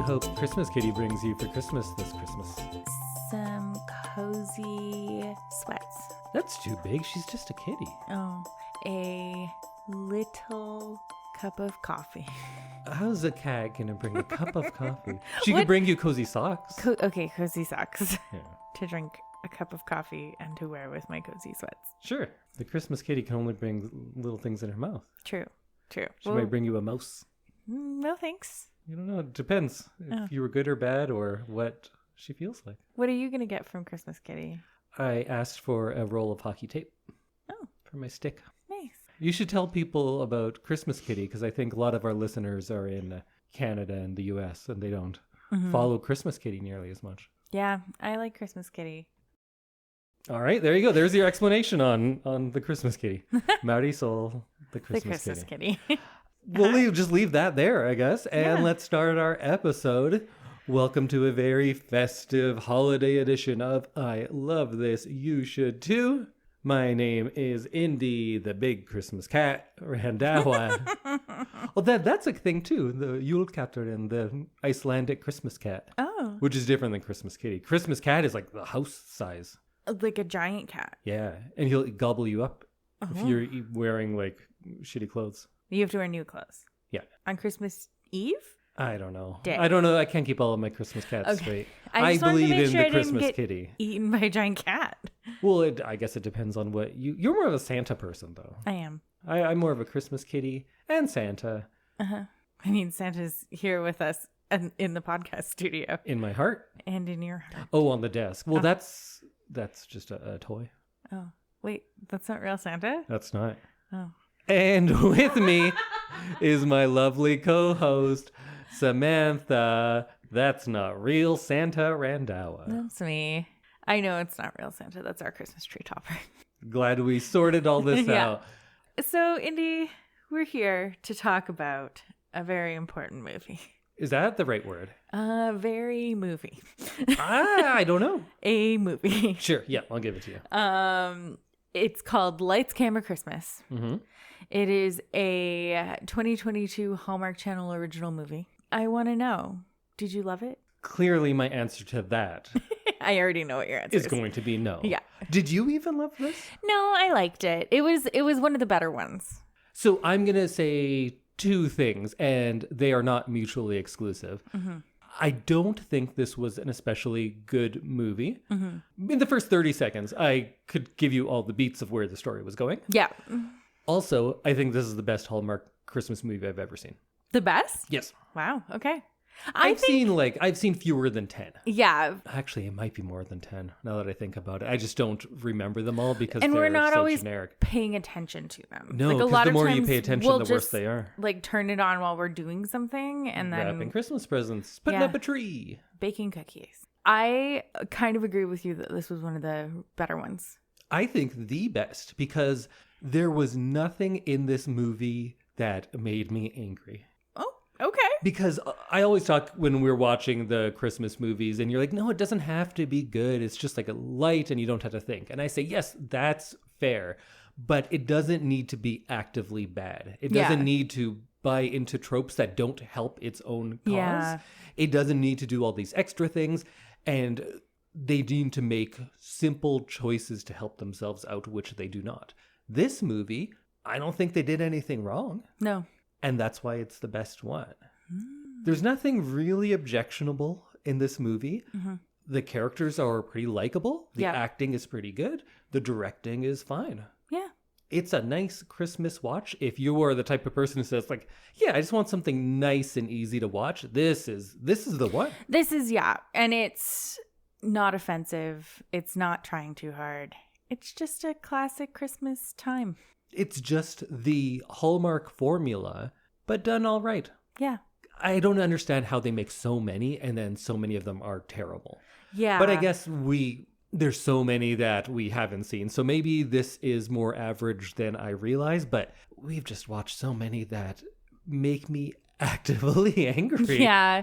hope Christmas Kitty brings you for Christmas this Christmas? Some cozy sweats. That's too big. She's just a kitty. Oh, a little cup of coffee. How's a cat going to bring a cup of coffee? She could bring you cozy socks. Okay, cozy socks. Yeah. To drink a cup of coffee and to wear with my cozy sweats. Sure. The Christmas kitty can only bring little things in her mouth. True. She might bring you a mouse. No thanks. You don't know. It depends if you were good or bad or what she feels like. What are you going to get from Christmas Kitty? I asked for a roll of hockey tape. Oh. For my stick. Nice. You should tell people about Christmas Kitty because I think a lot of our listeners are in Canada and the US and they don't follow Christmas Kitty nearly as much. Yeah, I like Christmas Kitty. All right, there you go. There's your explanation on the Christmas Kitty. Marisol, the Christmas Kitty. We'll just leave that there, I guess. And let's start our episode. Welcome to a very festive holiday edition of I Love This, You Should Too. My name is Indy, the big Christmas cat, Randhawa. Well, that's a thing too, the Julekatter and the Icelandic Christmas cat. Oh. Which is different than Christmas Kitty. Christmas cat is like the house size. Like a giant cat. Yeah, and he'll gobble you up if you're wearing like shitty clothes. You have to wear new clothes. Yeah. On Christmas Eve? I don't know. Day. I don't know. I can't keep all of my Christmas cats straight. I believe in sure the Christmas Kitty. Eaten by a giant cat. Well, I guess it depends on what you're more of a Santa person, though. I am. I'm more of a Christmas Kitty and Santa. I mean, Santa's here with us in the podcast studio. In my heart. And in your heart. Oh, on the desk. Well, that's just a toy. Oh, wait. That's not real Santa? That's not. Oh. And with me is my lovely co-host, Samantha. That's not real Santa Randhawa. That's me. I know it's not real Santa. That's our Christmas tree topper. Glad we sorted all this out. So, Indy, we're here to talk about a very important movie. Is that the right word? Very movie. I don't know. A movie. Sure. Yeah, I'll give it to you. It's called Lights, Camera, Christmas. Mm-hmm. It is a 2022 Hallmark Channel original movie. I want to know, did you love it? Clearly, my answer to that I already know what your answer is. going to be no. Yeah. Did you even love this? No, I liked it. It was one of the better ones. So I'm going to say two things, and they are not mutually exclusive. Mm-hmm. I don't think this was an especially good movie. Mm-hmm. In the first 30 seconds, I could give you all the beats of where the story was going. Yeah. Also, I think this is the best Hallmark Christmas movie I've ever seen. The best? Yes. Wow. Okay. I've seen fewer than 10. Yeah. Actually, it might be more than 10 now that I think about it. I just don't remember them all because and they're we're not so always generic. Paying attention to them. No, like, because the more you pay attention, the worse they are. Like turn it on while we're doing something and then wrapping Christmas presents, putting up a tree, baking cookies. I kind of agree with you that this was one of the better ones. I think the best because there was nothing in this movie that made me angry. Okay. Because I always talk when we're watching the Christmas movies and you're like, no, it doesn't have to be good. It's just like a light and you don't have to think. And I say, yes, that's fair. But it doesn't need to be actively bad. It doesn't need to buy into tropes that don't help its own cause. Yeah. It doesn't need to do all these extra things. And they need to make simple choices to help themselves out, which they do not. This movie, I don't think they did anything wrong. No. And that's why it's the best one. There's nothing really objectionable in this movie. Mm-hmm. The characters are pretty likable. The acting is pretty good. The directing is fine. Yeah. It's a nice Christmas watch. If you are the type of person who says like, yeah, I just want something nice and easy to watch, this is the one. This is, and it's not offensive. It's not trying too hard. It's just a classic Christmas time. It's just the Hallmark formula, but done all right. Yeah. I don't understand how they make so many and then so many of them are terrible. Yeah. But I guess there's so many that we haven't seen. So maybe this is more average than I realize, but we've just watched so many that make me actively angry. Yeah.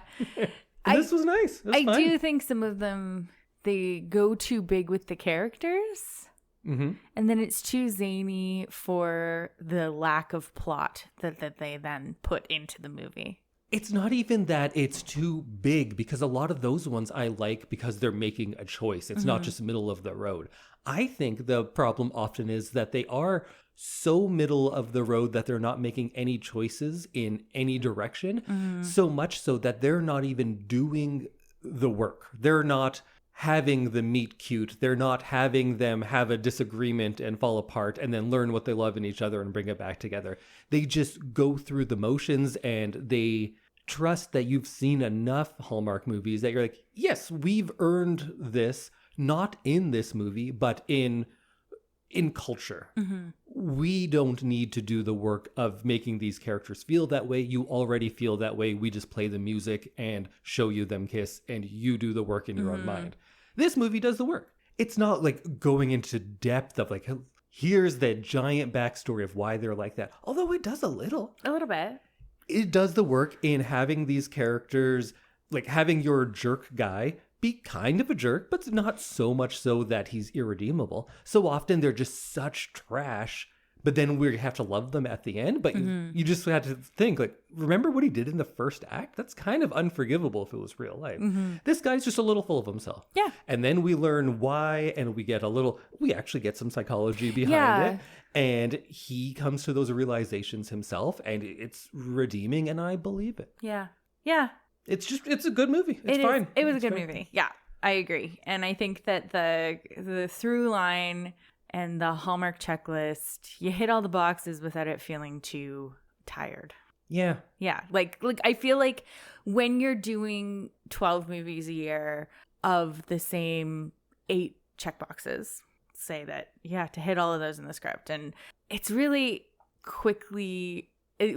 This was nice. I do think some of them, they go too big with the characters. Mm-hmm. And then it's too zany for the lack of plot that they then put into the movie. It's not even that it's too big, because a lot of those ones I like because they're making a choice. It's not just middle of the road. I think the problem often is that they are so middle of the road that they're not making any choices in any direction. So much so that they're not even doing the work. They're not having the meet cute. They're not having them have a disagreement and fall apart and then learn what they love in each other and bring it back together. They just go through the motions, and they trust that you've seen enough Hallmark movies that you're like, yes, we've earned this, not in this movie, but in culture. We don't need to do the work of making these characters feel that way. You already feel that way. We just play the music and show you them kiss, and you do the work in your own mind. This movie does the work. It's not like going into depth of like, here's the giant backstory of why they're like that. Although it does a little bit. It does the work in having these characters, like having your jerk guy be kind of a jerk, but not so much so that he's irredeemable. So often they're just such trash, but then we have to love them at the end. But you just had to think, like, remember what he did in the first act? That's kind of unforgivable if it was real life. This guy's just a little full of himself. Yeah. And then we learn why, and we actually get some psychology behind it. And he comes to those realizations himself, and it's redeeming, and I believe it. Yeah. Yeah. It's a good movie. It's fine. It was a good movie. Yeah, I agree. And I think that the through line and the Hallmark checklist, you hit all the boxes without it feeling too tired. Yeah. Yeah. Like I feel like when you're doing 12 movies a year of the same 8 checkboxes, say that you have to hit all of those in the script, and it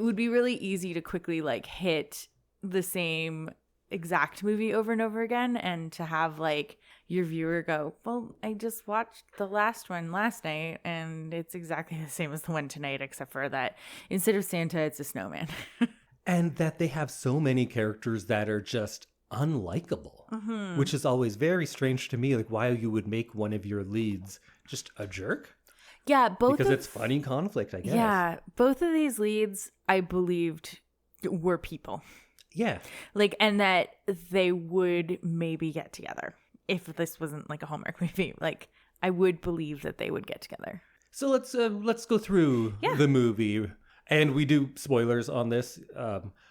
would be really easy to quickly like hit the same exact movie over and over again, and to have like your viewer go, well, I just watched the last one last night and it's exactly the same as the one tonight, except for that instead of Santa, it's a snowman. And that they have so many characters that are just unlikable, which is always very strange to me. Like, why you would make one of your leads just a jerk? Yeah, because it's funny conflict, I guess. Yeah, both of these leads I believed were people. Yeah. Like, and that they would maybe get together if this wasn't like a Hallmark movie. Like, I would believe that they would get together. So let's go through the movie. And we do spoilers on this.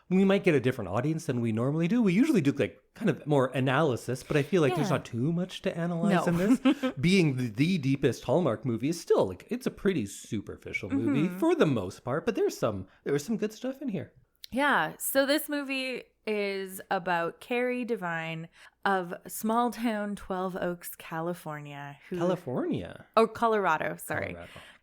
We might get a different audience than we normally do. We usually do like kind of more analysis, but I feel like there's not too much to analyze in this. Being the deepest Hallmark movie is still like, it's a pretty superficial movie for the most part, but there was some good stuff in here. Yeah. So this movie is about Kerry Devine of small town 12 Oaks, California. Colorado, sorry.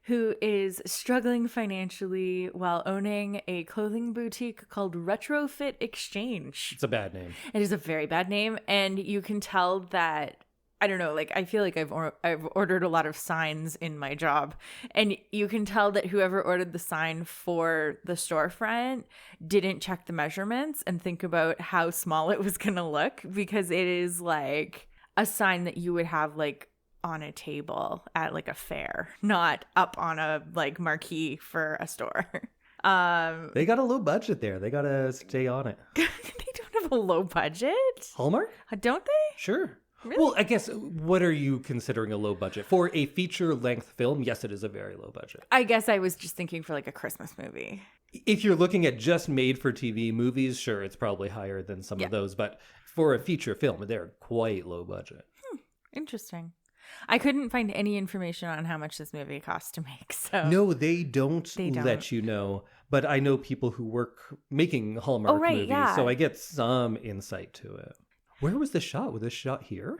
Who is struggling financially while owning a clothing boutique called Retrofit Exchange. It's a bad name. It is a very bad name. And you can tell that, I don't know, like, I feel like I've ordered a lot of signs in my job. And you can tell that whoever ordered the sign for the storefront didn't check the measurements and think about how small it was going to look, because it is like a sign that you would have like on a table at like a fair, not up on a like marquee for a store. They got a low budget there. They got to stay on it. They don't have a low budget? Hallmark? Don't they? Sure. Really? Well, I guess, what are you considering a low budget? For a feature-length film, yes, it is a very low budget. I guess I was just thinking for like a Christmas movie. If you're looking at just made-for-TV movies, sure, it's probably higher than some of those. But for a feature film, they're quite low budget. Interesting. I couldn't find any information on how much this movie cost to make. So no, they don't let you know. But I know people who work making Hallmark movies, so I get some insight to it. Where was this shot? Was this shot here?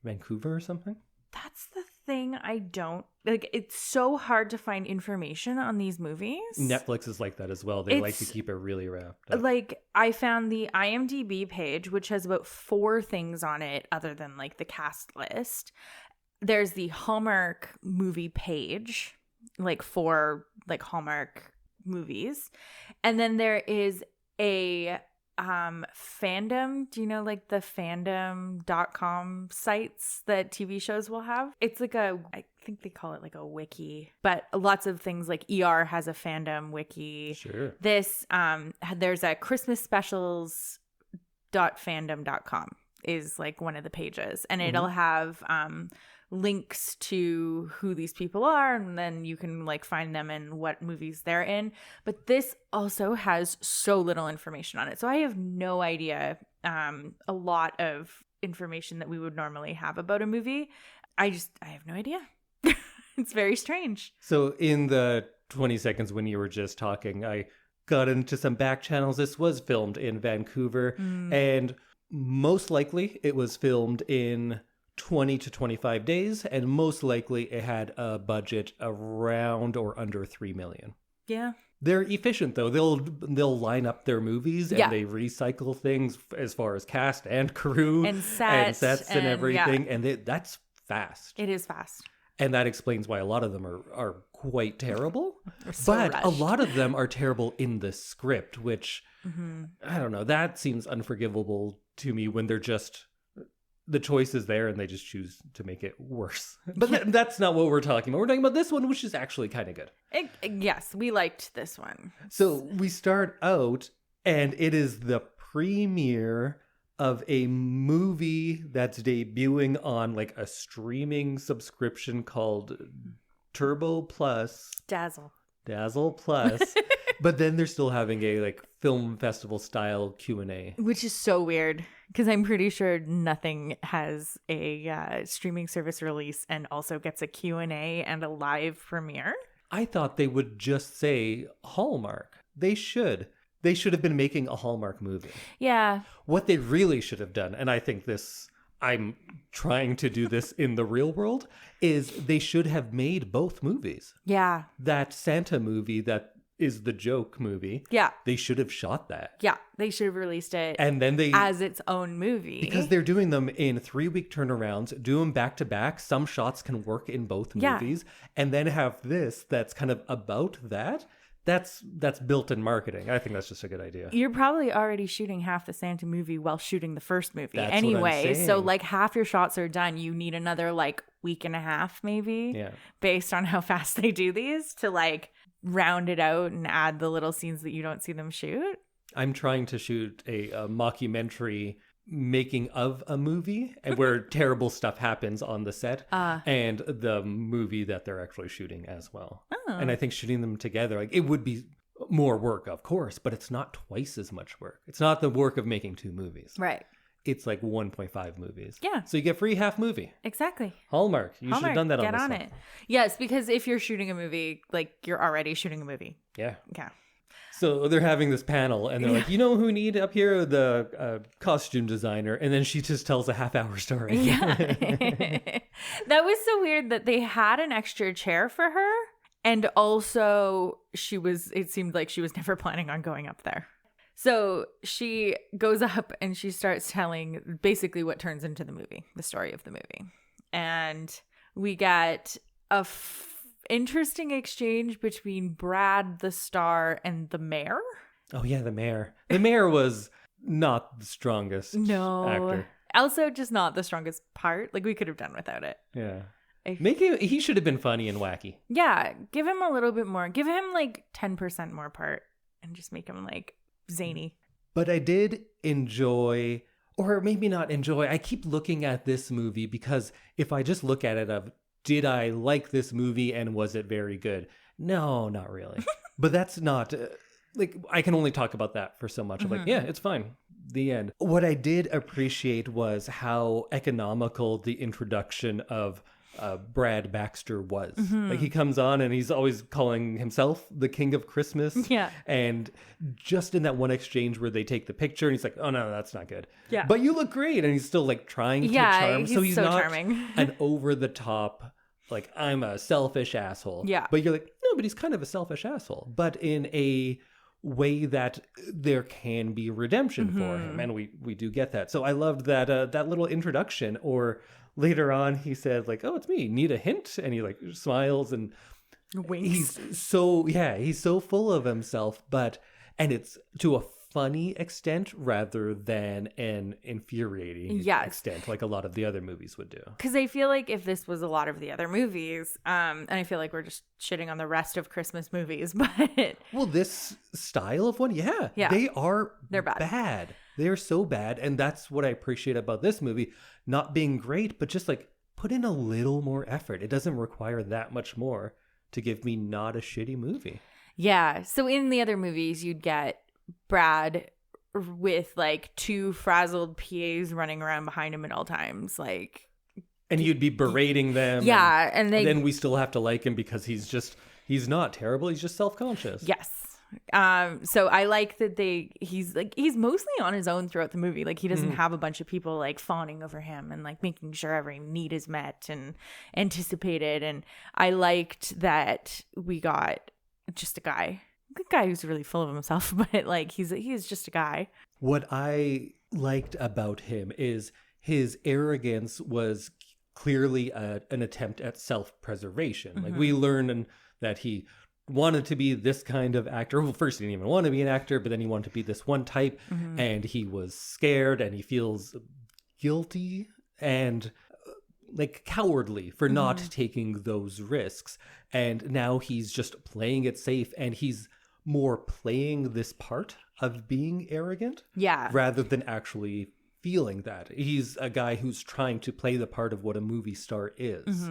Vancouver or something? That's the thing I don't... Like, it's so hard to find information on these movies. Netflix is like that as well. They like to keep it really wrapped up. Like, I found the IMDb page, which has about 4 things on it other than, like, the cast list. There's the Hallmark movie page, like, for, like, Hallmark movies. And then there is a fandom. Do you know like the fandom.com sites that TV shows will have? It's like I think they call it like a wiki, but lots of things like ER has a fandom wiki. Sure. There's a Christmas specials.fandom.com is like one of the pages, and it'll have links to who these people are, and then you can like find them and what movies they're in. But this also has so little information on it, so I have no idea a lot of information that we would normally have about a movie. I have no idea. It's very strange. So in the 20 seconds when you were just talking, I got into some back channels. This was filmed in Vancouver, and most likely it was filmed in 20 to 25 days, and most likely it had a budget around or under $3 million. Yeah. They're efficient though. They'll line up their movies and they recycle things as far as cast and crew and sets and everything. And that's fast. It is fast. And that explains why a lot of them are quite terrible. So but rushed. a lot of them are terrible in the script, which I don't know. That seems unforgivable to me when they're just the choice is there and they just choose to make it worse. But that's not what we're talking about. We're talking about this one, which is actually kind of good. Yes, we liked this one. So we start out and it is the premiere of a movie that's debuting on like a streaming subscription called Turbo Plus. Dazzle Plus. But then they're still having a like film festival style Q&A. Which is so weird because I'm pretty sure nothing has a streaming service release and also gets a Q&A and a live premiere. I thought they would just say Hallmark. They should have been making a Hallmark movie. Yeah. What they really should have done, and I think I'm trying to do this in the real world, is they should have made both movies. Yeah. That Santa movie that is the joke movie. Yeah. They should have shot that. Yeah. They should have released it and then as its own movie. Because they're doing them in 3-week turnarounds, do them back to back. Some shots can work in both movies. And then have this that's kind of about that. That's built-in marketing. I think that's just a good idea. You're probably already shooting half the Santa movie while shooting the first movie That's anyway. what I'm saying. So like half your shots are done. You need another like week and a half maybe. Yeah. Based on how fast they do these to like round it out and add the little scenes that you don't see them shoot. I'm trying to shoot a mockumentary making of a movie where terrible stuff happens on the set and the movie that they're actually shooting as well. And I think shooting them together, like it would be more work, of course, but it's not twice as much work. It's not the work of making 2 movies. Right. It's like 1.5 movies. Yeah. So you get free half movie. Exactly. Hallmark. You should have done that on Get this on one. it. Yes, because if you're shooting a movie, like you're already shooting a movie. Yeah. Yeah. So they're having this panel and they're like, you know who we need up here? The costume designer. And then she just tells a half-hour story. Yeah. That was so weird that they had an extra chair for her. And also it seemed like she was never planning on going up there. So she goes up and she starts telling basically what turns into the movie, the story of the movie. And we get a interesting exchange between Brad, the star, and the mayor. Oh, yeah, the mayor. The mayor was not the strongest actor. Also, just not the strongest part. Like, we could have done without it. Yeah. He should have been funny and wacky. Yeah. Give him a little bit more. Give him, like, 10% more part. And just make him, like, zany. But I did enjoy, or maybe not enjoy, I keep looking at this movie because if I just look at it did I like this movie and was it very good? No, not really. But that's not, I can only talk about that for so much. I'm like, yeah, it's fine. The end. What I did appreciate was how economical the introduction of Brad Baxter was. Like he comes on and he's always calling himself the King of Christmas. Yeah. And just in that one exchange where they take the picture and he's like, oh no, that's not good. Yeah. But you look great. And he's still like trying to charm. So he's so not charming. an over the top, like I'm a selfish asshole. Yeah. But you're like, no, but he's kind of a selfish asshole. But in a way that there can be redemption for him. And we do get that. So I loved that that little introduction. Or later on, he said like, oh, it's me. Need a hint? And he like smiles and winks. he's so full of himself, and it's to a funny extent rather than an infuriating extent like a lot of the other movies would do. Because I feel like if this was a lot of the other movies, and I feel like we're just shitting on the rest of Christmas movies, but... Well, this style of one, they're bad. They're so bad. And that's what I appreciate about this movie. Not being great, but just like put in a little more effort. It doesn't require that much more to give me not a shitty movie. Yeah. So in the other movies, you'd get Brad with like 2 frazzled PAs running around behind him at all times. Like, and you'd be berating them. Yeah. And then we still have to like him because he's not terrible. He's just self-conscious. Yes. So I like that he's mostly on his own throughout the movie. Like he doesn't have a bunch of people like fawning over him and like making sure every need is met and anticipated. And I liked that we got just a guy who's really full of himself, but like he's just a guy. What I liked about him is his arrogance was clearly an attempt at self-preservation. Like we learn that he wanted to be this kind of actor. Well, first he didn't even want to be an actor, but then he wanted to be this one type, and he was scared and he feels guilty and like cowardly for not taking those risks. And now he's just playing it safe, and he's more playing this part of being arrogant rather than actually feeling that. He's a guy who's trying to play the part of what a movie star is.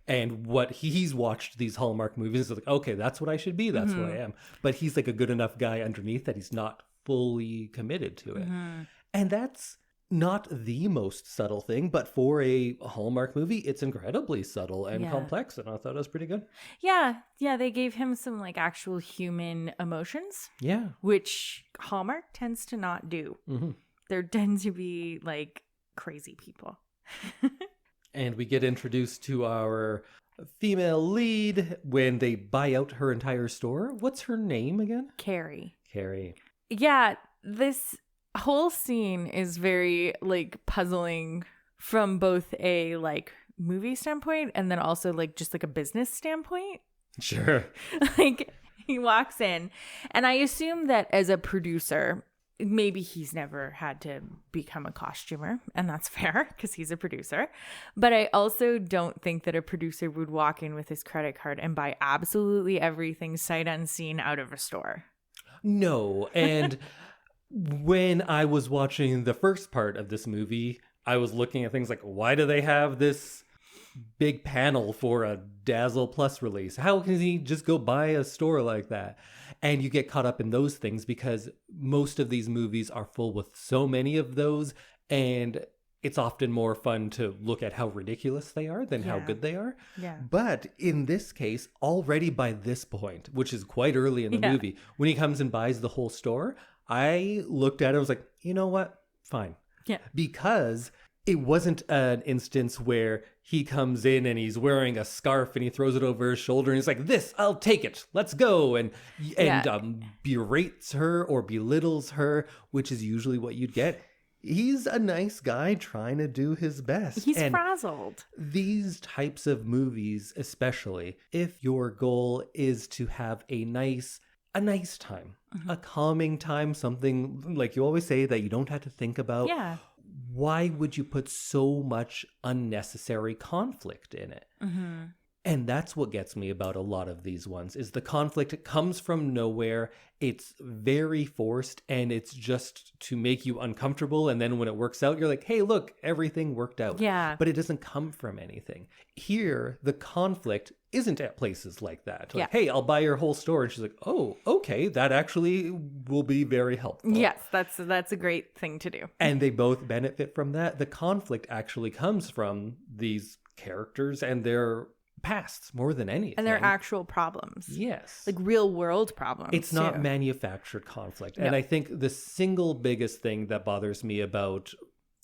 And what he's watched these Hallmark movies, like, okay, that's what I should be. That's what I am. But he's like a good enough guy underneath that he's not fully committed to it. And that's not the most subtle thing, but for a Hallmark movie, it's incredibly subtle and complex. And I thought it was pretty good. Yeah. Yeah. They gave him some like actual human emotions. Yeah. Which Hallmark tends to not do. There tends to be like crazy people. And we get introduced to our female lead when they buy out her entire store. What's her name again? Kerry. Yeah, this whole scene is very like puzzling from both a like movie standpoint and then also like just like a business standpoint. Sure. Like he walks in, and I assume that as a producer, maybe he's never had to become a costumer, and that's fair because he's a producer. But I also don't think that a producer would walk in with his credit card and buy absolutely everything sight unseen out of a store. No. And when I was watching the first part of this movie, I was looking at things like, why do they have this big panel for a Dazzle Plus release? How can he just go buy a store like that? And you get caught up in those things because most of these movies are full with so many of those, and it's often more fun to look at how ridiculous they are than how good they are. Yeah. But in this case, already by this point, which is quite early in the movie, when he comes and buys the whole store, I looked at it and was like, you know what? Fine. Yeah. Because it wasn't an instance where he comes in and he's wearing a scarf and he throws it over his shoulder and he's like, this, I'll take it. Let's go. And berates her or belittles her, which is usually what you'd get. He's a nice guy trying to do his best. He's frazzled. These types of movies, especially if your goal is to have a nice time, a calming time, something like you always say that you don't have to think about. Yeah. Why would you put so much unnecessary conflict in it? And that's what gets me about a lot of these ones is the conflict. It comes from nowhere. It's very forced and it's just to make you uncomfortable. And then when it works out, you're like, hey, look, everything worked out. Yeah. But it doesn't come from anything. Here, the conflict isn't at places like that. Like, hey, I'll buy your whole store. And she's like, oh, okay, that actually will be very helpful. Yes, that's a great thing to do. And they both benefit from that. The conflict actually comes from these characters and their pasts more than anything. And their actual problems. Yes. Like real world problems. It's not manufactured conflict. No. And I think the single biggest thing that bothers me about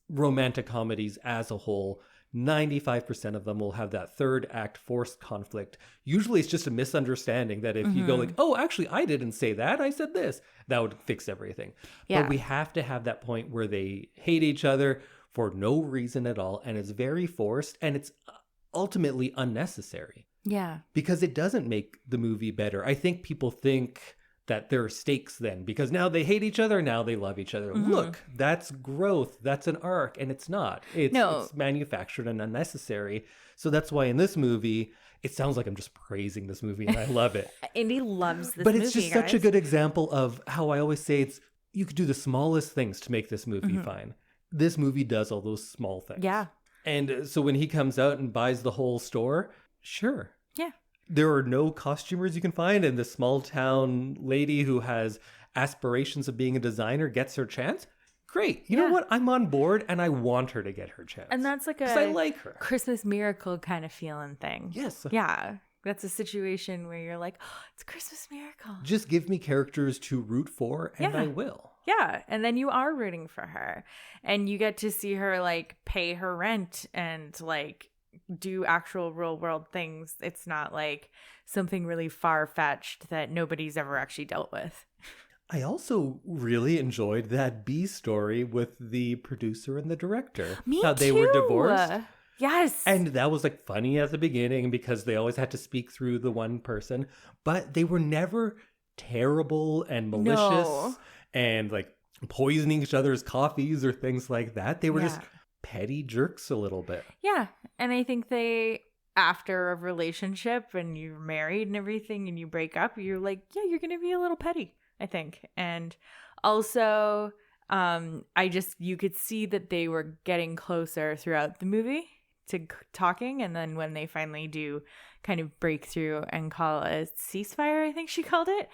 romantic comedies as a whole, 95% of them will have that third act forced conflict. Usually it's just a misunderstanding that if you go like, oh, actually, I didn't say that. I said this. That would fix everything. Yeah. But we have to have that point where they hate each other for no reason at all. And it's very forced and it's ultimately unnecessary. Yeah. Because it doesn't make the movie better. I think people think that there are stakes then, because now they hate each other, now they love each other. Look, that's growth, that's an arc, and it's not. It's manufactured and unnecessary. So that's why in this movie, it sounds like I'm just praising this movie, and I love it. Indy loves this but movie, it's just guys. such a good example of how I always say you could do the smallest things to make this movie fine. This movie does all those small things. Yeah. And so when he comes out and buys the whole store, sure. Yeah. There are no costumers you can find, and the small town lady who has aspirations of being a designer gets her chance. Great. You know what? I'm on board, and I want her to get her chance. And that's like I like her. Christmas miracle kind of feeling thing. Yes. Yeah. That's a situation where you're like, oh, it's a Christmas miracle. Just give me characters to root for, and I will. Yeah. And then you are rooting for her. And you get to see her like pay her rent and like do actual real world things. It's not like something really far-fetched that nobody's ever actually dealt with. I also really enjoyed that B story with the producer and the director. Me How they were divorced. Yes. And that was like funny at the beginning because they always had to speak through the one person, but they were never terrible and malicious and like poisoning each other's coffees or things like that. They were just petty jerks a little bit. Yeah. And I think after a relationship and you're married and everything and you break up, you're like, yeah, you're going to be a little petty, I think. And also, you could see that they were getting closer throughout the movie to talking. And then when they finally do kind of break through and call a ceasefire, I think she called it,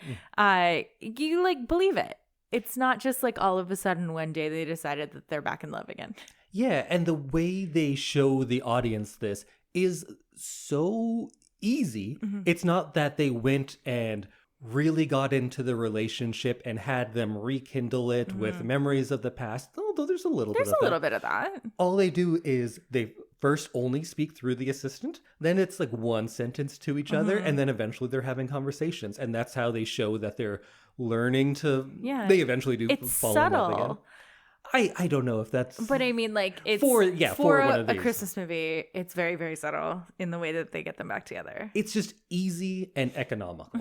you like believe it. It's not just like all of a sudden one day they decided that they're back in love again. Yeah, and the way they show the audience this is so easy. It's not that they went and really got into the relationship and had them rekindle it with memories of the past. Although there's a little bit of that. All they do is they first only speak through the assistant, then it's like one sentence to each other, and then eventually they're having conversations. And that's how they show that they're learning to, they eventually do fall in love again. I don't know if that's... But I mean, like, it's... For one of these. A Christmas movie, it's very, very subtle in the way that they get them back together. It's just easy and economical.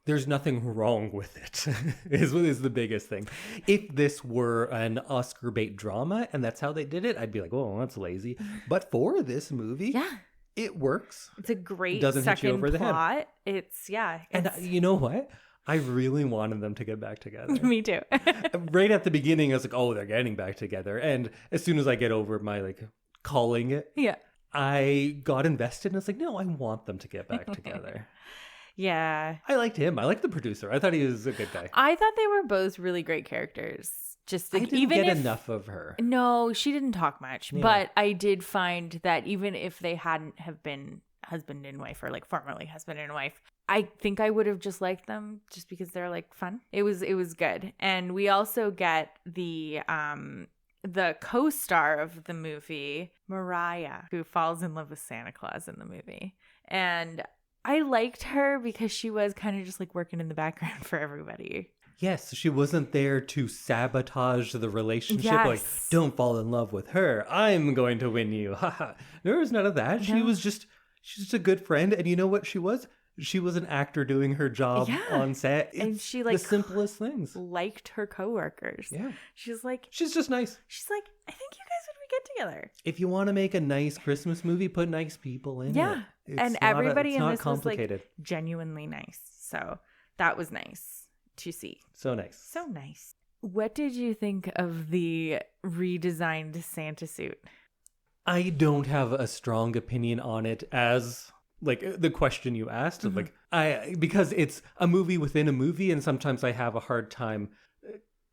There's nothing wrong with it, is the biggest thing. If this were an Oscar bait drama and that's how they did it, I'd be like, oh, that's lazy. But for this movie, it works. It's a great doesn't hit you over the plot. head. And you know what? I really wanted them to get back together. Me too. Right at the beginning, I was like, oh, they're getting back together. And as soon as I get over my like calling it, I got invested and I was like, no, I want them to get back together. Yeah. I liked him. I liked the producer. I thought he was a good guy. I thought they were both really great characters. Just like, I didn't get enough of her. No, she didn't talk much. Yeah. But I did find that even if they hadn't have been husband and wife or like formerly husband and wife, I think I would have just liked them just because they're like fun. It was good. And we also get the co-star of the movie, Mariah, who falls in love with Santa Claus in the movie. And I liked her because she was kind of just like working in the background for everybody. Yes, she wasn't there to sabotage the relationship. Yes. Like, don't fall in love with her. I'm going to win you. There was none of that. No. She's just a good friend. And you know what she was? She was an actor doing her job on set. It's and she like the simplest things. Liked her coworkers. Yeah. She's just nice. She's like, I think you guys would get together. If you want to make a nice Christmas movie, put nice people in it. Yeah. And everybody in this was like genuinely nice. So that was nice to see. So nice. So nice. What did you think of the redesigned Santa suit? I don't have a strong opinion on it as like the question you asked. Like because it's a movie within a movie, and sometimes I have a hard time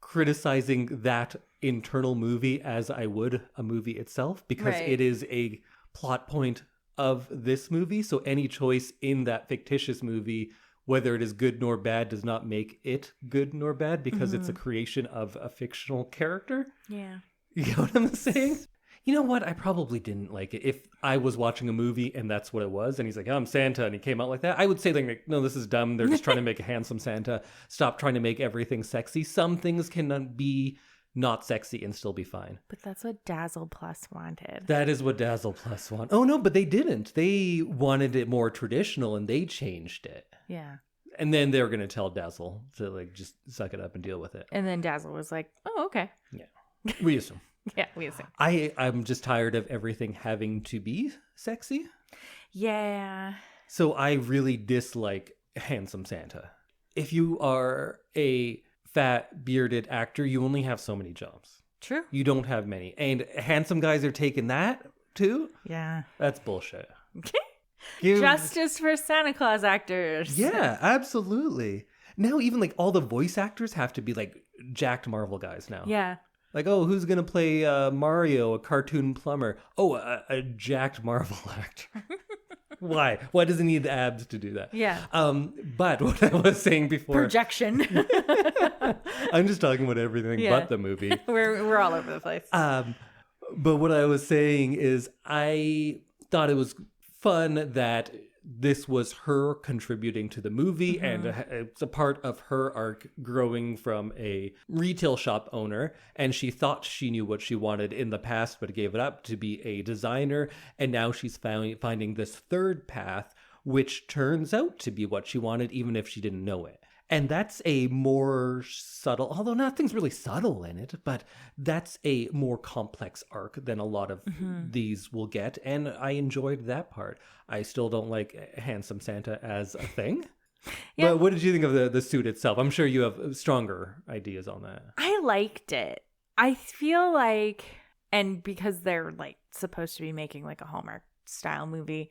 criticizing that internal movie as I would a movie itself, because it is a plot point of this movie. So any choice in that fictitious movie, whether it is good nor bad, does not make it good nor bad, because it's a creation of a fictional character. Yeah. You know what I'm saying? You know what? I probably didn't like it. If I was watching a movie and that's what it was, and he's like, oh, I'm Santa, and he came out like that, I would say, like, no, this is dumb. They're just trying to make a handsome Santa. Stop trying to make everything sexy. Some things can be not sexy and still be fine. But that's what Dazzle Plus wanted. That is what Dazzle Plus wanted. Oh, no, but they didn't. They wanted it more traditional, and they changed it. Yeah. And then they were going to tell Dazzle to like just suck it up and deal with it. And then Dazzle was like, oh, okay. Yeah. We assume. Yeah, we assume. I'm just tired of everything having to be sexy. Yeah. So I really dislike handsome Santa. If you are a fat, bearded actor, you only have so many jobs. True. You don't have many. And handsome guys are taking that too? Yeah. That's bullshit. Justice for Santa Claus actors. Yeah, absolutely. Now even like all the voice actors have to be like jacked Marvel guys now. Yeah. Like, oh, who's going to play Mario, a cartoon plumber? Oh, a jacked Marvel actor. Why? Why does he need the abs to do that? Yeah. But what I was saying before... Projection. I'm just talking about everything but the movie. We're all over the place. But what I was saying is I thought it was fun that this was her contributing to the movie, and it's a part of her arc growing from a retail shop owner, and she thought she knew what she wanted in the past but gave it up to be a designer, and now she's finding this third path which turns out to be what she wanted even if she didn't know it. And that's a more subtle, although nothing's really subtle in it, but that's a more complex arc than a lot of these will get. And I enjoyed that part. I still don't like handsome Santa as a thing. Yeah. But what did you think of the suit itself? I'm sure you have stronger ideas on that. I liked it. I feel like, and because they're like supposed to be making like a Hallmark style movie,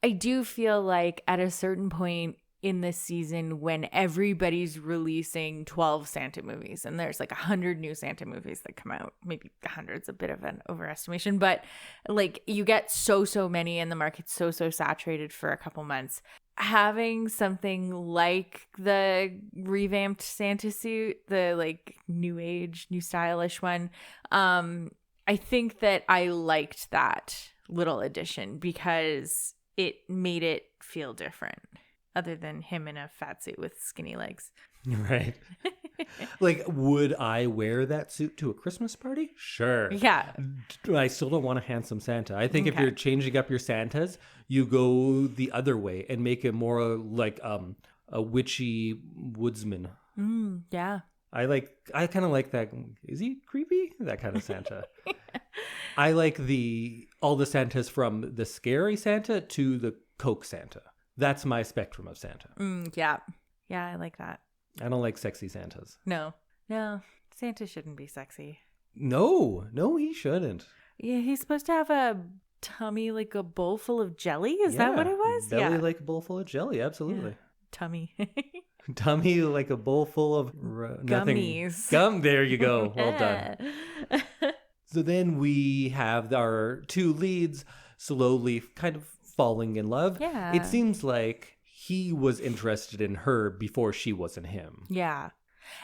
I do feel like at a certain point in this season when everybody's releasing 12 Santa movies and there's like 100 new Santa movies that come out, maybe 100's a bit of an overestimation, but like you get so many and the market's so saturated for a couple months. Having something like the revamped Santa suit, the like new age, new stylish one, I think that I liked that little addition because it made it feel different. Other than him in a fat suit with skinny legs. Right. Like, would I wear that suit to a Christmas party? Sure. Yeah. I still don't want a handsome Santa. I think if you're changing up your Santas, you go the other way and make it more like a witchy woodsman. Yeah. I kind of like that. Is he creepy? That kind of Santa. I like all the Santas from the scary Santa to the Coke Santa. That's my spectrum of Santa. Yeah. Yeah, I like that. I don't like sexy Santas. No. Santa shouldn't be sexy. No, he shouldn't. Yeah, he's supposed to have a tummy like a bowl full of jelly. Is that what it was? Belly like a bowl full of jelly. Absolutely. Yeah. Tummy. Tummy like a bowl full of nothing. Gummies. Gum. There you go. Well done. So then we have our two leads slowly kind of falling in love. Yeah. It seems like he was interested in her before she was in him. Yeah.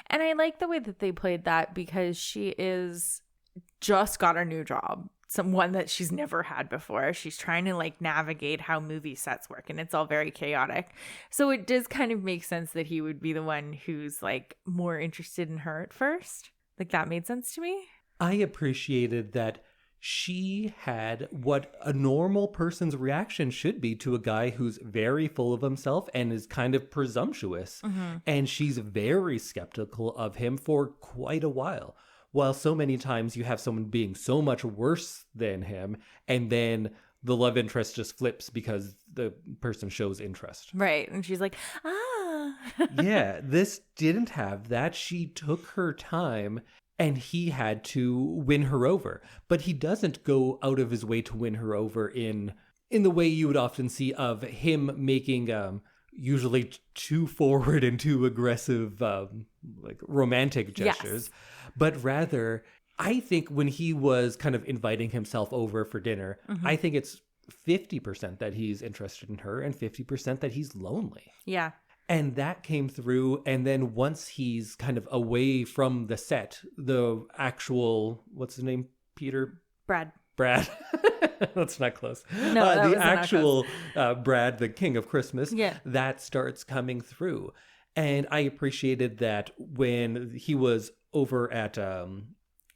And I like the way that they played that because she is just got a new job. One that she's never had before. She's trying to like navigate how movie sets work and it's all very chaotic. So it does kind of make sense that he would be the one who's like more interested in her at first. Like that made sense to me. I appreciated that she had what a normal person's reaction should be to a guy who's very full of himself and is kind of presumptuous. And she's very skeptical of him for quite a while. While so many times you have someone being so much worse than him, and then the love interest just flips because the person shows interest. Right. And she's like, Yeah, this didn't have that. She took her time. And he had to win her over. But he doesn't go out of his way to win her over in the way you would often see of him making usually too forward and too aggressive like romantic gestures. Yes. But rather, I think when he was kind of inviting himself over for dinner, I think it's 50% that he's interested in her and 50% that he's lonely. Yeah. And that came through. And then once he's kind of away from the set, the actual, what's his name? Peter? Brad. That's not close. No, the actual Brad, the King of Christmas, that starts coming through. And I appreciated that when he was over at,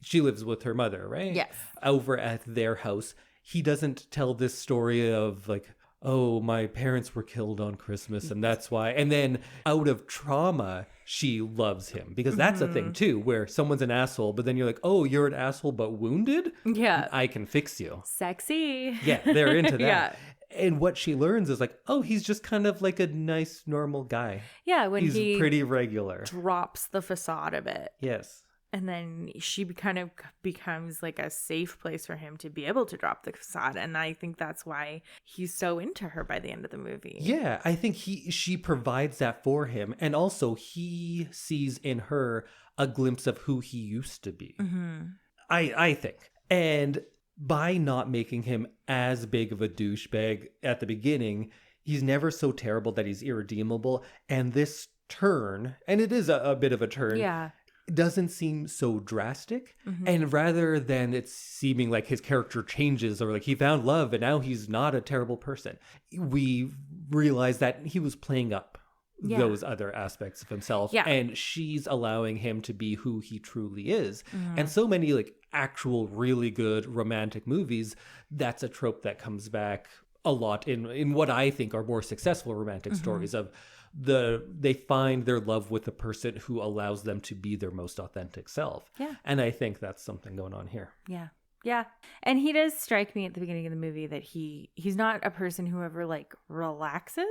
she lives with her mother, right? Yes. Over at their house. He doesn't tell this story of like, oh, my parents were killed on Christmas and that's why. And then out of trauma, she loves him, because that's a thing too, where someone's an asshole, but then you're like, oh, you're an asshole but wounded? Yeah. I can fix you. Sexy. Yeah, they're into that. Yeah. And what she learns is like, oh, he's just kind of like a nice, normal guy. Yeah, when He's he pretty regular. drops the facade a bit. Yes. And then she kind of becomes like a safe place for him to be able to drop the facade. And I think that's why he's so into her by the end of the movie. Yeah, I think she provides that for him. And also he sees in her a glimpse of who he used to be. Mm-hmm. I think. And by not making him as big of a douchebag at the beginning, he's never so terrible that he's irredeemable. And this turn, and it is a bit of a turn. Yeah. Doesn't seem so drastic. And rather than it's seeming like his character changes or like he found love and now he's not a terrible person, we realize that he was playing up those other aspects of himself. Yeah. And she's allowing him to be who he truly is. And so many like actual really good romantic movies, that's a trope that comes back a lot in what I think are more successful romantic stories of they find their love with the person who allows them to be their most authentic self. Yeah. And I think that's something going on here. Yeah. Yeah. And he does strike me at the beginning of the movie that he's not a person who ever like relaxes.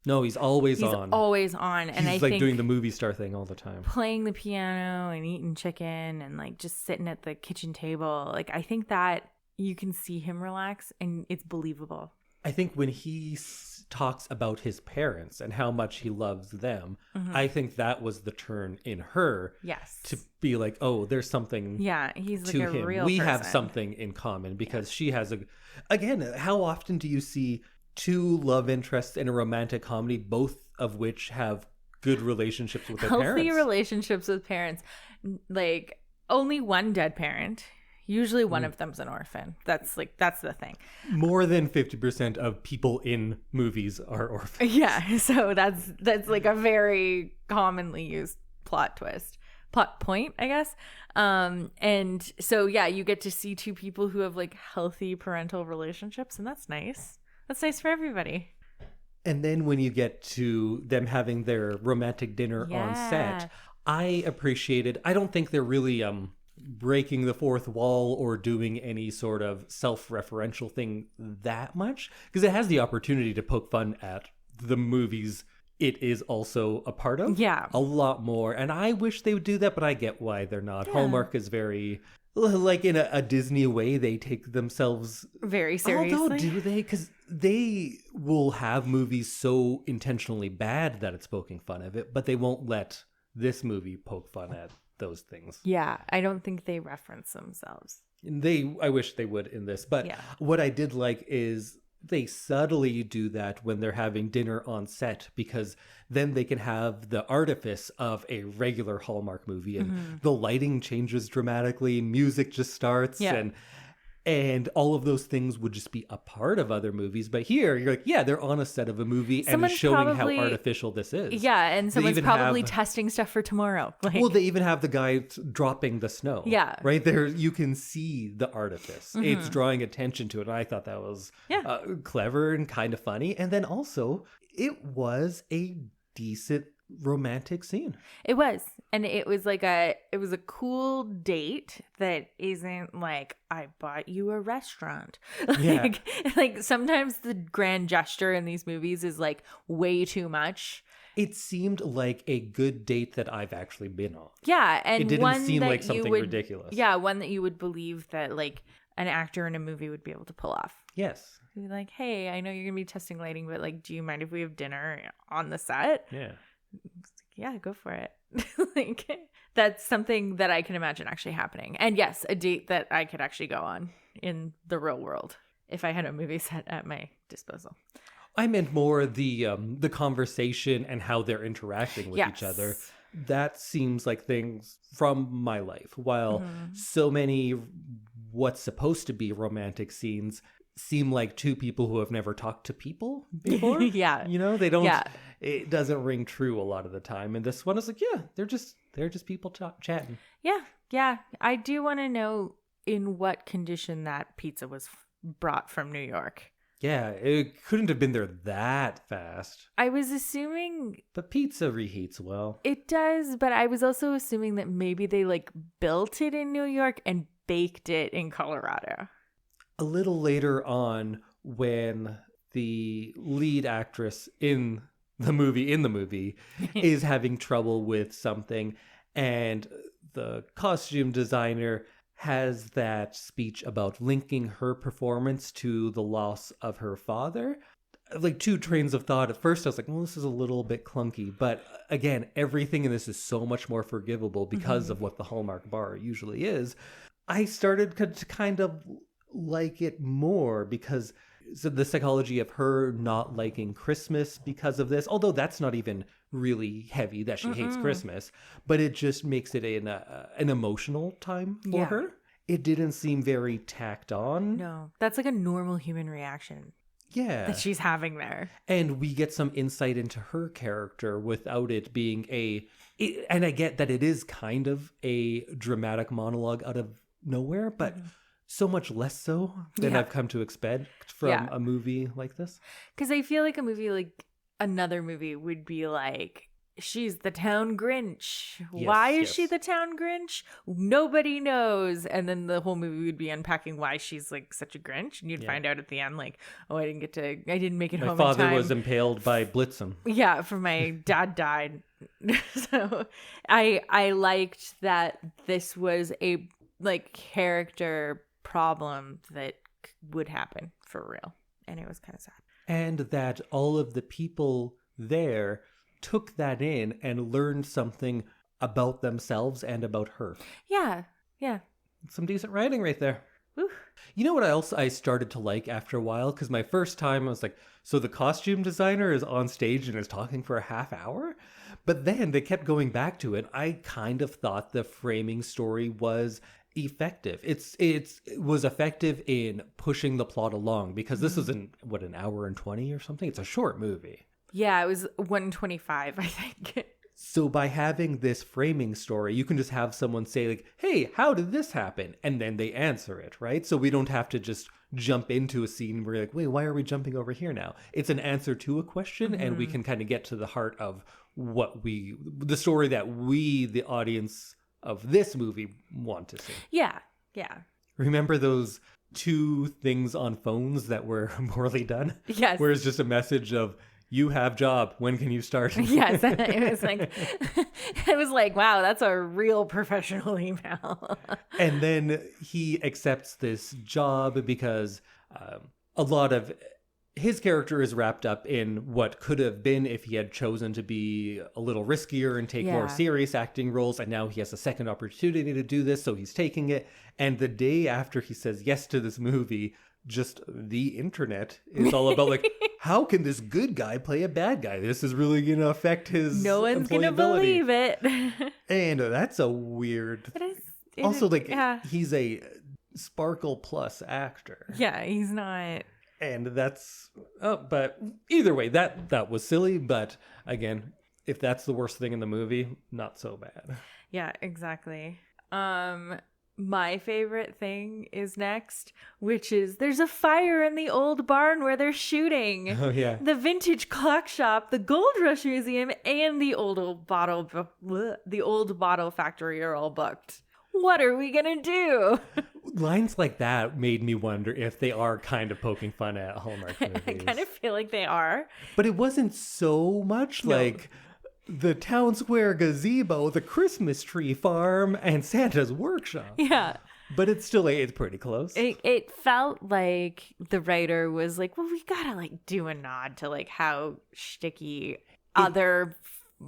No, he's always He's on. always on. And He's I like think doing the movie star thing all the time. playing the piano and eating chicken and like just sitting at the kitchen table. Like I think that you can see him relax and it's believable. I think when he talks about his parents and how much he loves them, I think that was the turn in her. Yes. To be like, oh, there's something Yeah, he's like to a him. real We person. have something in common because she has again, how often do you see two love interests in a romantic comedy, both of which have good relationships with their Healthy parents? relationships with parents. Like only one dead parent. Usually one of them's an orphan. That's the thing. More than 50% of people in movies are orphans. Yeah, so that's like a very commonly used plot point, I guess. And so yeah, you get to see two people who have like healthy parental relationships, and that's nice. That's nice for everybody. And then when you get to them having their romantic dinner on set, I appreciated, I don't think they're really breaking the fourth wall or doing any sort of self-referential thing that much, because it has the opportunity to poke fun at the movies it is also a part of. Yeah. A lot more. And I wish they would do that, but I get why they're not. Hallmark is very, like in a Disney way, they take themselves very seriously. Although, do they? Because they will have movies so intentionally bad that it's poking fun of it, but they won't let this movie poke fun at those things. Yeah, I don't think they reference themselves. I wish they would in this. But what I did like is they subtly do that when they're having dinner on set, because then they can have the artifice of a regular Hallmark movie and the lighting changes dramatically, music just starts and all of those things would just be a part of other movies. But here you're like, yeah, they're on a set of a movie and showing how artificial this is. Yeah, and someone's probably testing stuff for tomorrow. Like, well, they even have the guy dropping the snow. Yeah. Right there, you can see the artifice. It's drawing attention to it. And I thought that was clever and kind of funny. And then also, it was a decent romantic scene. It was. And it was a cool date that isn't like, I bought you a restaurant. Like sometimes the grand gesture in these movies is like way too much. It seemed like a good date that I've actually been on. Yeah, and it didn't seem like something ridiculous. Yeah, one that you would believe that like an actor in a movie would be able to pull off. Yes. Be like, hey, I know you're gonna be testing lighting, but like, do you mind if we have dinner on the set? Yeah. Yeah, go for it. Like, that's something that I can imagine actually happening. And yes, a date that I could actually go on in the real world if I had a movie set at my disposal. I meant more the conversation and how they're interacting with each other. That seems like things from my life. While so many what's supposed to be romantic scenes seem like two people who have never talked to people before. Yeah. You know, they don't, it doesn't ring true a lot of the time. And this one is like, yeah, they're just people chatting. Yeah. Yeah. I do want to know in what condition that pizza was brought from New York. Yeah, it couldn't have been there that fast. I was assuming But pizza reheats well. it does, but I was also assuming that maybe they like built it in New York and baked it in Colorado. A little later on, when the lead actress in the movie is having trouble with something, and the costume designer has that speech about linking her performance to the loss of her father. Like, two trains of thought. At first I was like, well, this is a little bit clunky, but again, everything in this is so much more forgivable because of what the Hallmark bar usually is. I started to kind of like it more because the psychology of her not liking Christmas because of this, although that's not even really heavy that she hates Christmas, but it just makes it an emotional time for her. It didn't seem very tacked on. No, that's like a normal human reaction that she's having there. And we get some insight into her character without it being and I get that it is kind of a dramatic monologue out of nowhere, but so much less so than I've come to expect from a movie like this. Because I feel like a movie like another movie would be like, she's the town Grinch. Why is she the town Grinch? Nobody knows. And then the whole movie would be unpacking why she's like such a Grinch. And you'd find out at the end, like, oh, I didn't make it home in time. My father was impaled by Blitzen. Yeah, for my dad died. So I liked that this was a like character problem that would happen for real. And it was kind of sad. And that all of the people there took that in and learned something about themselves and about her. Yeah. Some decent writing right there. Woo. You know what else I started to like after a while? Because my first time I was like, so the costume designer is on stage and is talking for a half hour? But then they kept going back to it. I kind of thought the framing story was effective. It was effective in pushing the plot along because this is an hour and 20 or something. It's a short movie. Yeah, it was 125, I think. So by having this framing story, you can just have someone say like, hey, how did this happen? And then they answer it, right? So we don't have to just jump into a scene where you're like, wait, why are we jumping over here now? It's an answer to a question and we can kind of get to the heart of the story that we, the audience of this movie, want to see. Yeah. Remember those two things on phones that were poorly done? Yes. Where it's just a message of, you have job. When can you start? Yes. It was like, wow, that's a real professional email. And then he accepts this job because a lot of his character is wrapped up in what could have been if he had chosen to be a little riskier and take more serious acting roles. And now he has a second opportunity to do this. So he's taking it. And the day after he says yes to this movie, just the internet is all about like, how can this good guy play a bad guy? This is really going to affect his No one's going to believe it. And that's a weird... Also, he's a Sparkle Plus actor. Yeah, he's not... And that's... Oh, but either way, that was silly. But again, if that's the worst thing in the movie, not so bad. Yeah, exactly. My favorite thing is next, which is there's a fire in the old barn where they're shooting. Oh, yeah. The vintage clock shop, the Gold Rush Museum, and the old bottle factory are all booked. What are we going to do? Lines like that made me wonder if they are kind of poking fun at Hallmark movies. I kind of feel like they are. But it wasn't so much like the town square gazebo, the Christmas tree farm, and Santa's workshop. Yeah. But it's still, it's pretty close. It felt like the writer was like, well, we gotta like do a nod to like how shticky other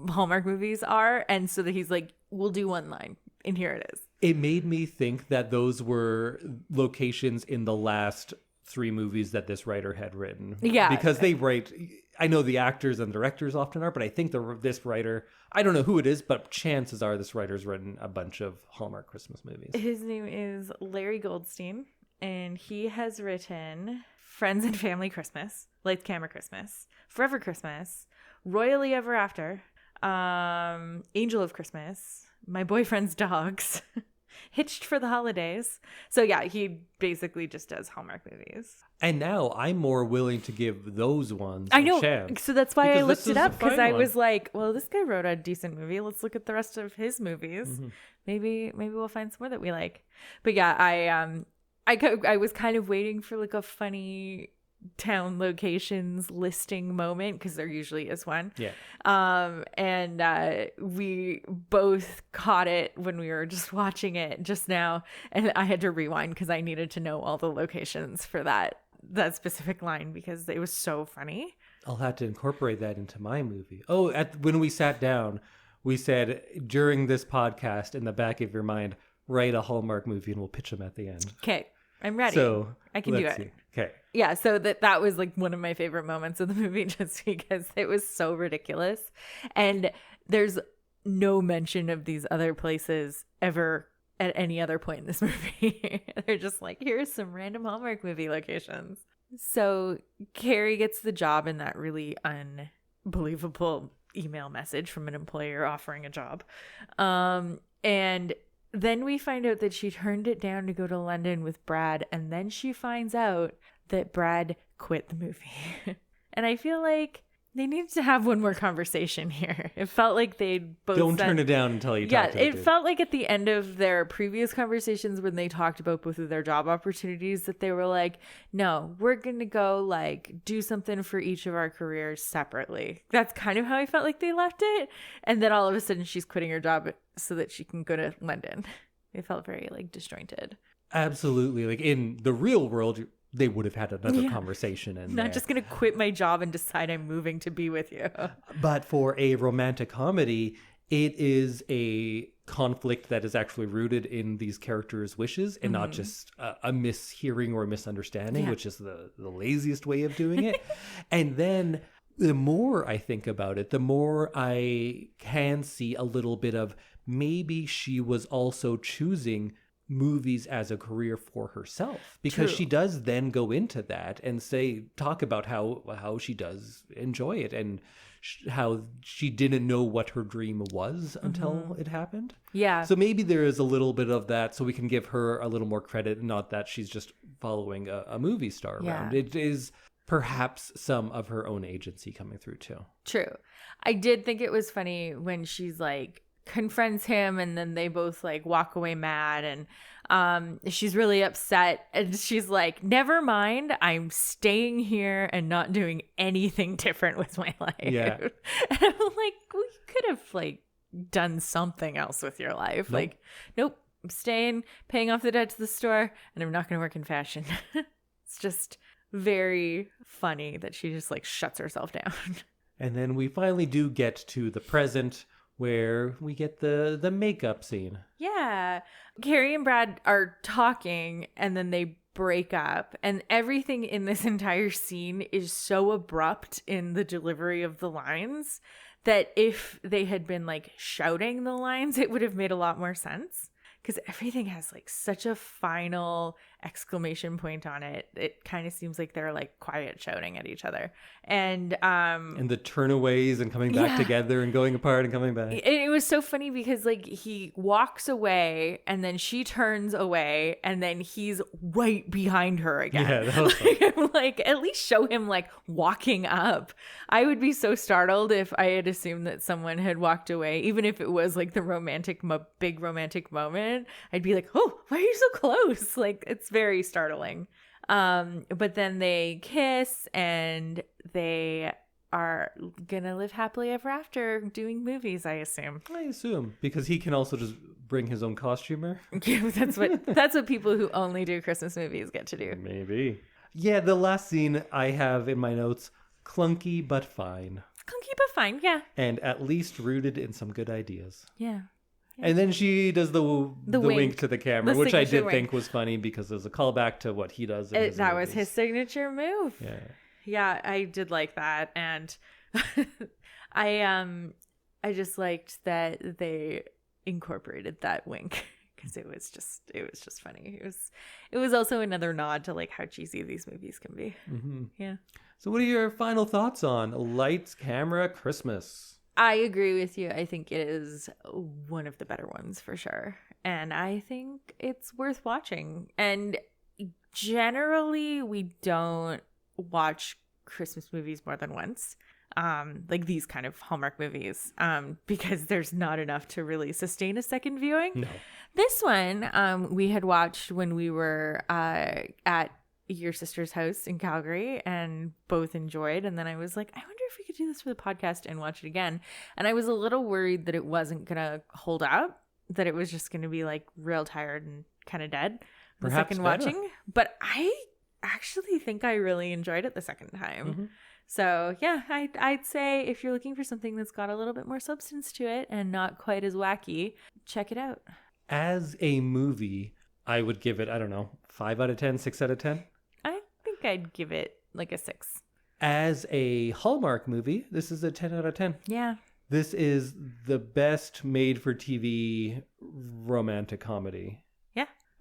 Hallmark movies are. And so that he's like, we'll do one line. And here it is. It made me think that those were locations in the last 3 movies that this writer had written. Yeah. Because they write, I know the actors and directors often are, but I think this writer, I don't know who it is, but chances are this writer's written a bunch of Hallmark Christmas movies. His name is Larry Goldstein, and he has written Friends and Family Christmas, Lights Camera Christmas, Forever Christmas, Royally Ever After, Angel of Christmas, My Boyfriend's Dogs, Hitched for the holidays. So yeah, he basically just does Hallmark movies. And now I'm more willing to give those ones I a know. chance. So that's why I Because looked this it is a up, because fine I one. was like, well, this guy wrote a decent movie. Let's look at the rest of his movies. Mm-hmm. Maybe we'll find some more that we like. But yeah, I was kind of waiting for like a funny town locations listing moment, because there usually is one. Yeah. And we both caught it when we were just watching it just now, and I had to rewind because I needed to know all the locations for that specific line, because it was so funny. I'll have to incorporate that into my movie. Oh, when we sat down, we said during this podcast, in the back of your mind, write a Hallmark movie and we'll pitch them at the end. Okay, I'm ready. So I can do let's it. see. Okay. Yeah, so that was like one of my favorite moments of the movie, just because it was so ridiculous. And there's no mention of these other places ever at any other point in this movie. They're just like, here's some random Hallmark movie locations. So Kerry gets the job in that really unbelievable email message from an employer offering a job. And then we find out that she turned it down to go to London with Brad, and then she finds out that Brad quit the movie. And I feel like they needed to have one more conversation here. It felt like they both Don't turn it down until you talk to it felt like at the end of their previous conversations, when they talked about both of their job opportunities, that they were like, no, we're going to go like do something for each of our careers separately. That's kind of how I felt like they left it. And then all of a sudden she's quitting her job so that she can go to London. It felt very like disjointed. Absolutely. Like in the real world, they would have had another conversation. And not just going to quit my job and decide I'm moving to be with you. But for a romantic comedy, it is a conflict that is actually rooted in these characters' wishes and not just a mishearing or misunderstanding, which is the laziest way of doing it. And then the more I think about it, the more I can see a little bit of maybe she was also choosing movies as a career for herself, because True. she does then go into that and talk about how she does enjoy it, and how she didn't know what her dream was until it happened. Yeah. So maybe there is a little bit of that, so we can give her a little more credit, not that she's just following a movie star around. It is perhaps some of her own agency coming through too. True. I did think it was funny when she's like confronts him, and then they both like walk away mad, and she's really upset, and she's like, never mind, I'm staying here and not doing anything different with my life. Yeah. And I'm like, well, you could have like done something else with your life. Nope. Like, nope, I'm staying, paying off the debt to the store, and I'm not going to work in fashion. It's just very funny that she just like shuts herself down. And then we finally do get to the present, where we get the makeup scene. Yeah. Kerry and Brad are talking, and then they break up, and everything in this entire scene is so abrupt in the delivery of the lines that if they had been like shouting the lines, it would have made a lot more sense, because everything has like such a final exclamation point on it. It kind of seems like they're like quiet shouting at each other. And the turnaways and coming back together and going apart and coming back. It was so funny because like he walks away, and then she turns away, and then he's right behind her again. Yeah, that was fun. I'm like, at least show him like walking up. I would be so startled if I had assumed that someone had walked away, even if it was like the big romantic moment. I'd be like, oh, why are you so close? Like, it's very startling. But then they kiss, and they are gonna live happily ever after doing movies, I assume. I assume, because he can also just bring his own costumer. Yeah, that's what people who only do Christmas movies get to do. Maybe. Yeah, the last scene I have in my notes, clunky but fine. Clunky but fine, yeah. And at least rooted in some good ideas. Yeah. And then she does the wink to the camera, The which I signature did wink. think was funny, because there's a callback to what he does in his That was movies. his signature move. Yeah. Yeah, I did like that. And I just liked that they incorporated that wink, because it was just funny. It was also another nod to like how cheesy these movies can be. Mm-hmm. Yeah. So what are your final thoughts on Lights, Camera, Christmas? I agree with you. I think it is one of the better ones for sure. and I think it's worth watching. And generally, we don't watch Christmas movies more than once. Like these kind of Hallmark movies, because there's not enough to really sustain a second viewing. No. This one, we had watched when we were at your sister's house in Calgary and both enjoyed. And then I was like, I wonder if we could do this for the podcast and watch it again. And I was a little worried that it wasn't going to hold up, that it was just going to be like real tired and kind of dead the Perhaps second better. watching. But I actually think I really enjoyed it the second time. Mm-hmm. So yeah, I'd say if you're looking for something that's got a little bit more substance to it and not quite as wacky, check it out. As a movie, I would give it, I don't know, 5 out of 10, 6 out of 10. I think I'd give it like a 6. As a Hallmark movie, this is a 10 out of 10. Yeah. This is the best made-for-TV romantic comedy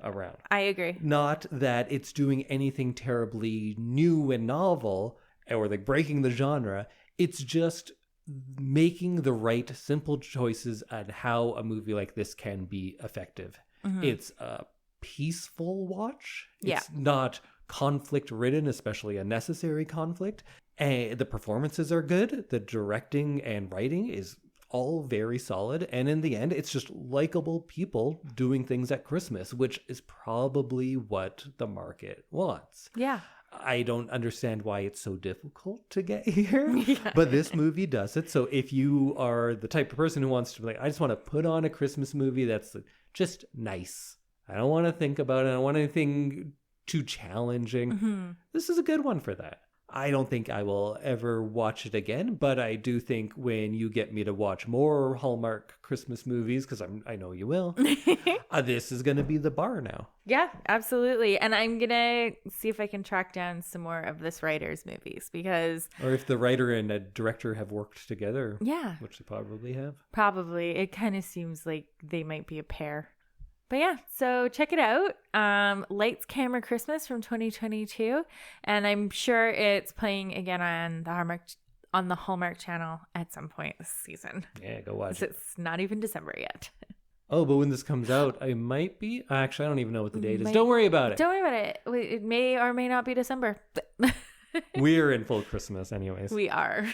around. I agree. Not that it's doing anything terribly new and novel or like breaking the genre. It's just making the right simple choices on how a movie like this can be effective. Mm-hmm. It's a peaceful watch. Yeah. It's not conflict ridden, especially unnecessary conflict. And the performances are good. The directing and writing is all very solid. And in the end, it's just likable people doing things at Christmas, which is probably what the market wants. Yeah. I don't understand why it's so difficult to get here, Yeah. but this movie does it. So if you are the type of person who wants to be like, I just want to put on a Christmas movie that's just nice. I don't want to think about it. I don't want anything too challenging. Mm-hmm. This is a good one for that. I don't think I will ever watch it again, but I do think when you get me to watch more Hallmark Christmas movies, because I know you will, this is going to be the bar now. Yeah, absolutely. And I'm going to see if I can track down some more of this writer's movies because... Or if the writer and a director have worked together. Yeah. Which they probably have. Probably. It kind of seems like they might be a pair. But yeah, so check it out. Lights, Camera, Christmas from 2022. And I'm sure it's playing again on the Hallmark channel at some point this season. Yeah, go watch it. It's not even December yet. Oh, but when this comes out, I might be. Actually, I don't even know what the date is. Don't worry about it. Don't worry about it. It may or may not be December. We're in full Christmas anyways. We are.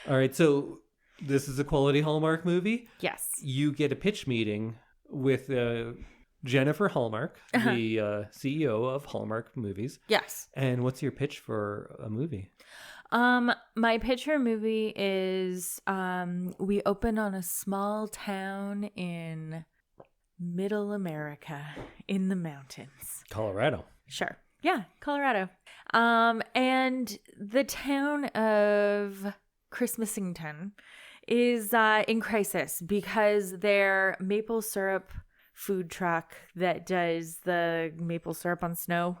All right, so this is a quality Hallmark movie. Yes. You get a pitch meeting with Jennifer Hallmark, the CEO of Hallmark Movies. Yes. And what's your pitch for a movie? My pitch for a movie is we open on a small town in middle America in the mountains. Colorado. Sure. Yeah, Colorado. And the town of Christmasington is in crisis because their maple syrup food truck that does the maple syrup on snow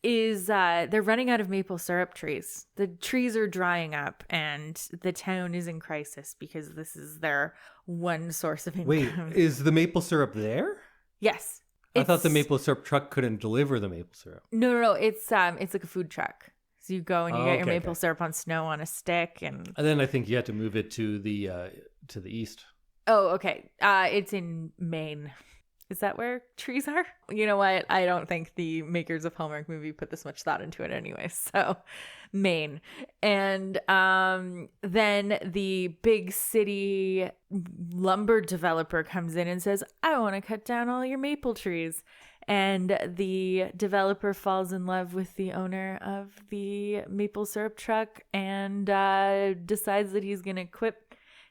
they're running out of maple syrup trees. The trees are drying up and the town is in crisis because this is their one source of income. Wait, is the maple syrup there? Yes. I thought the maple syrup truck couldn't deliver the maple syrup. No. It's like a food truck. So you go and you get your maple okay. syrup on snow on a stick and then I think you had to move it to the east. Oh, okay. It's in Maine. Is that where trees are? You know what? I don't think the makers of Hallmark movie put this much thought into it anyway. So, Maine. And then the big city lumber developer comes in and says, I want to cut down all your maple trees. And the developer falls in love with the owner of the maple syrup truck and decides that he's going to quit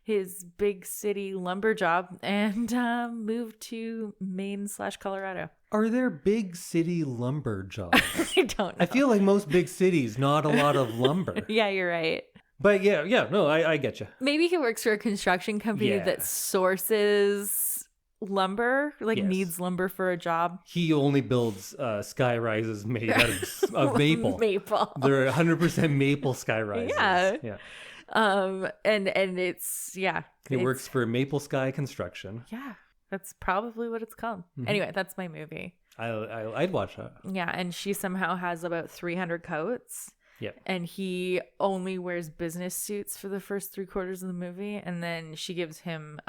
his big city lumber job and move to Maine/Colorado. Are there big city lumber jobs? I don't know. I feel like most big cities, not a lot of lumber. Yeah, you're right. But no, I get you. Maybe he works for a construction company Yeah. that sources lumber, like Yes. needs lumber for a job. He only builds sky rises made out of maple. Maple. They're 100% maple sky rises. Yeah. And it's He works for Maple Sky Construction. Yeah, that's probably what it's called. Mm-hmm. Anyway, that's my movie. I'd watch that. Yeah, and she somehow has about 300 coats. Yep. And he only wears business suits for the first 3/4 of the movie, and then she gives him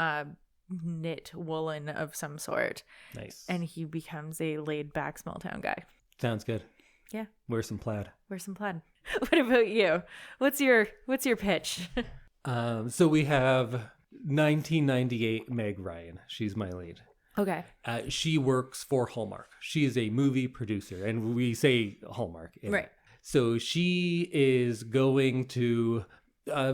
knit woolen of some sort. Nice. And he becomes a laid back small town guy. Sounds good. Yeah. Wear some plaid. Wear some plaid. What about you? What's your pitch? So we have 1998 Meg Ryan. She's my lead. Okay. She works for Hallmark. She is a movie producer, and we say Hallmark. Right. So she is going to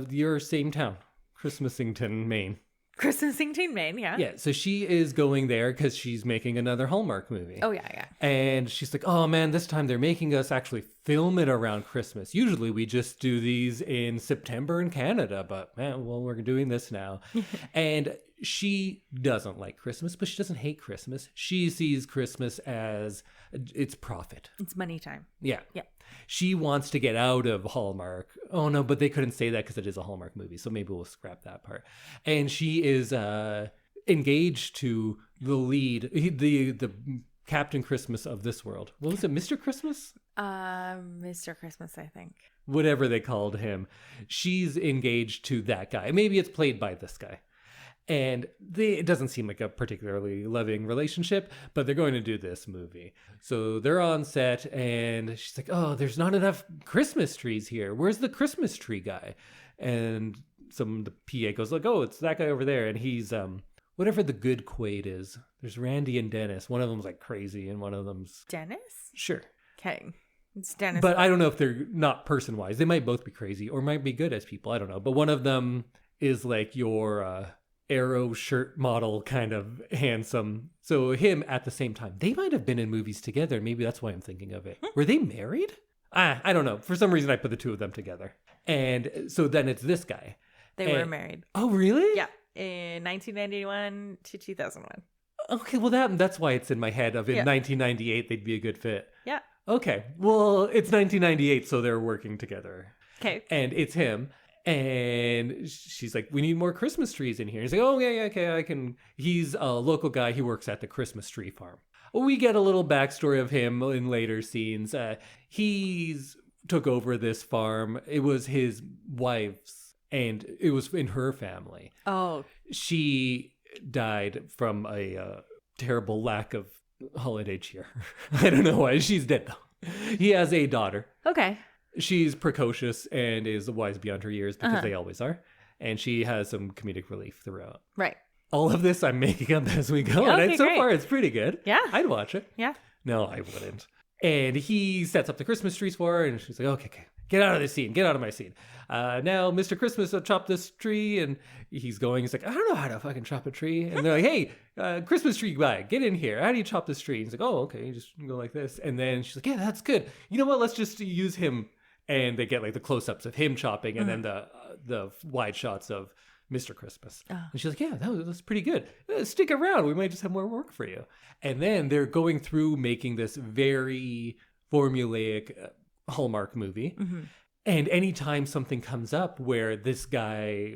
your same town, Christmasington, Maine. Christmasington, Maine, yeah. Yeah, so she is going there because she's making another Hallmark movie. Oh, yeah. And she's like, oh man, this time they're making us actually film it around Christmas. Usually we just do these in September in Canada, but man, well, we're doing this now. And she doesn't like Christmas, but she doesn't hate Christmas. She sees Christmas as it's profit. It's money time. Yeah. Yeah. She wants to get out of Hallmark. Oh no, but they couldn't say that because it is a Hallmark movie, so maybe we'll scrap that part. And she is engaged to the lead, the Captain Christmas of this world. What was it, Mr. Christmas? Mr. Christmas, I think. Whatever they called him. She's engaged to that guy. Maybe it's played by this guy. And it doesn't seem like a particularly loving relationship, but they're going to do this movie. So they're on set, and she's like, oh, there's not enough Christmas trees here. Where's the Christmas tree guy? And the PA goes like, oh, it's that guy over there. And he's, whatever the good Quaid is. There's Randy and Dennis. One of them's like crazy, and one of them's... Dennis? Sure. Okay. It's Dennis. But I don't know if they're not person-wise. They might both be crazy, or might be good as people. I don't know. But one of them is like your... Arrow shirt model, kind of handsome. So him at the same time. They might have been in movies together. Maybe that's why I'm thinking of it. Were they married? I don't know. For some reason, I put the two of them together. And so then it's this guy. They were married. Oh, really? Yeah. In 1991 to 2001. Okay, well, that's why it's in my head of in 1998, they'd be a good fit. Yeah. Okay. Well, it's 1998, so they're working together. Okay. And it's him. And she's like, we need more Christmas trees in here. He's like, oh, yeah, okay, I can. He's a local guy. He works at the Christmas tree farm. We get a little backstory of him in later scenes. He's took over this farm. It was his wife's, and it was in her family. Oh. She died from a terrible lack of holiday cheer. I don't know why. She's dead, though. He has a daughter. Okay. She's precocious and is wise beyond her years because they always are. And she has some comedic relief throughout. Right. All of this I'm making up as we go. Okay, and so great. far, it's pretty good. Yeah. I'd watch it. Yeah. No, I wouldn't. And he sets up the Christmas trees for her. And she's like, okay. Get out of this scene. Get out of my scene. Now, Mr. Christmas chopped this tree. And he's like, I don't know how to fucking chop a tree. And they're like, hey, Christmas tree guy, get in here. How do you chop this tree? And he's like, oh, okay. You just go like this. And then she's like, yeah, that's good. You know what? Let's just use him. And they get like the close-ups of him chopping and then the wide shots of Mr. Christmas. And she's like, yeah, that's pretty good. Stick around. We might just have more work for you. And then they're going through making this very formulaic Hallmark movie. Mm-hmm. And anytime something comes up where this guy,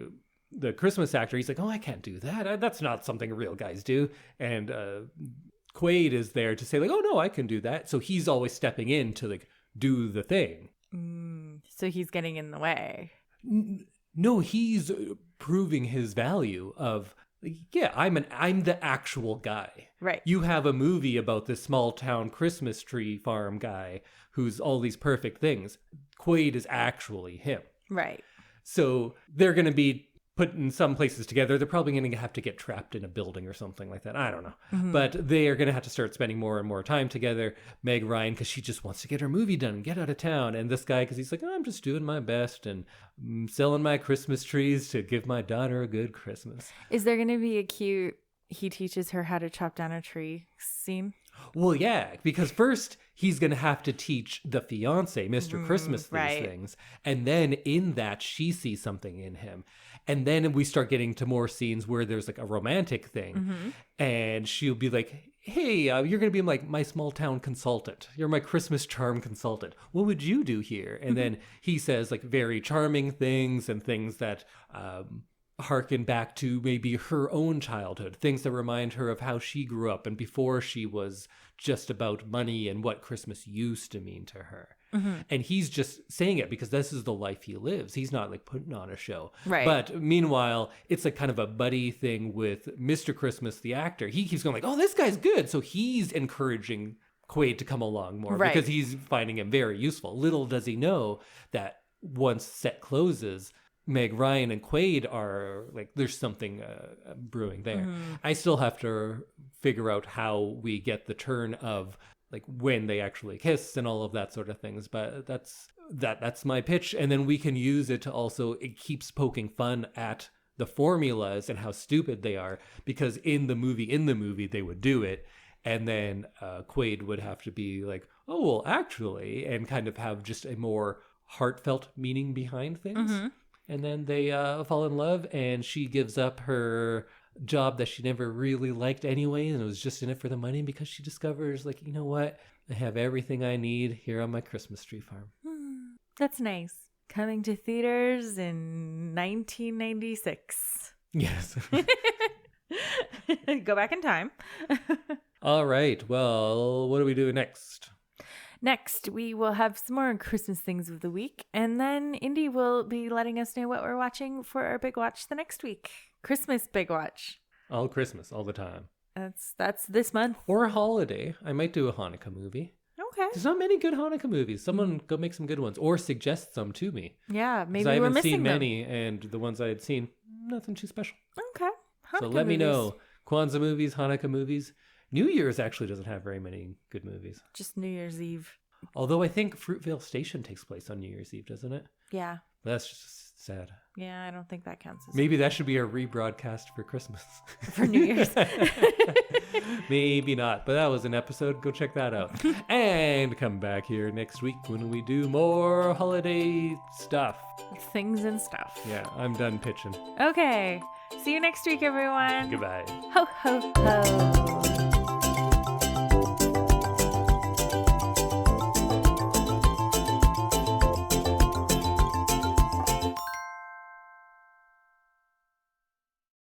the Christmas actor, he's like, oh, I can't do that. That's not something real guys do. And Quaid is there to say like, oh, no, I can do that. So he's always stepping in to like do the thing. So he's getting in the way. No, he's proving his value of, yeah, I'm the actual guy. Right. You have a movie about this small town Christmas tree farm guy who's all these perfect things. Quaid is actually him. Right. So they're going to be put in some places together. They're probably going to have to get trapped in a building or something like that. I don't know. Mm-hmm. But they are going to have to start spending more and more time together. Meg Ryan, because she just wants to get her movie done and get out of town. And this guy, because he's like, oh, I'm just doing my best and selling my Christmas trees to give my daughter a good Christmas. Is there going to be a cute, he teaches her how to chop down a tree scene? Well, yeah, because first he's going to have to teach the fiance, Mr. Christmas, these things. And then in that, she sees something in him. And then we start getting to more scenes where there's like a romantic thing. Mm-hmm. And she'll be like, hey, you're going to be like my small town consultant. You're my Christmas charm consultant. What would you do here? And then he says like very charming things and things that harken back to maybe her own childhood, things that remind her of how she grew up and before she was just about money and what Christmas used to mean to her. And he's just saying it because this is the life he lives. He's not like putting on a show. Right. But meanwhile, it's like kind of a buddy thing with Mr. Christmas, the actor. He keeps going like, oh, this guy's good. So he's encouraging Quaid to come along more because he's finding him very useful. Little does he know that once set closes, Meg Ryan and Quaid are like, there's something brewing there. I still have to figure out how we get the turn of like when they actually kiss and all of that sort of things. But that's my pitch. And then we can use it to also, it keeps poking fun at the formulas and how stupid they are, because in the movie, they would do it. And then Quaid would have to be like, oh, well, actually, and kind of have just a more heartfelt meaning behind things. And then they fall in love, and she gives up her job that she never really liked anyway, and it was just in it for the money, because she discovers, like, you know what? I have everything I need here on my Christmas tree farm. That's nice. Coming to theaters in 1996. Yes. Go back in time. All right. Well, what do we do next? Next, we will have some more Christmas things of the week, and then Indy will be letting us know what we're watching for our big watch the next week. Christmas big watch. All Christmas, all the time. That's this month. Or a holiday. I might do a Hanukkah movie. Okay. There's not many good Hanukkah movies. Someone go make some good ones, or suggest some to me. Yeah, maybe I we're haven't missing seen them. many, and the ones I had seen, nothing too special. Okay. So Hanukkah let me movies. know. Kwanzaa movies, Hanukkah movies. New Year's actually doesn't have very many good movies. Just New Year's Eve. Although I think Fruitvale Station takes place on New Year's Eve, doesn't it? Yeah. That's just sad. Yeah, I don't think that counts as Maybe that should be a rebroadcast for Christmas. for New Year's. Maybe not, but that was an episode. Go check that out. And come back here next week when we do more holiday stuff. Things and stuff. Yeah, I'm done pitching. Okay. See you next week, everyone. Goodbye. Ho, ho, ho.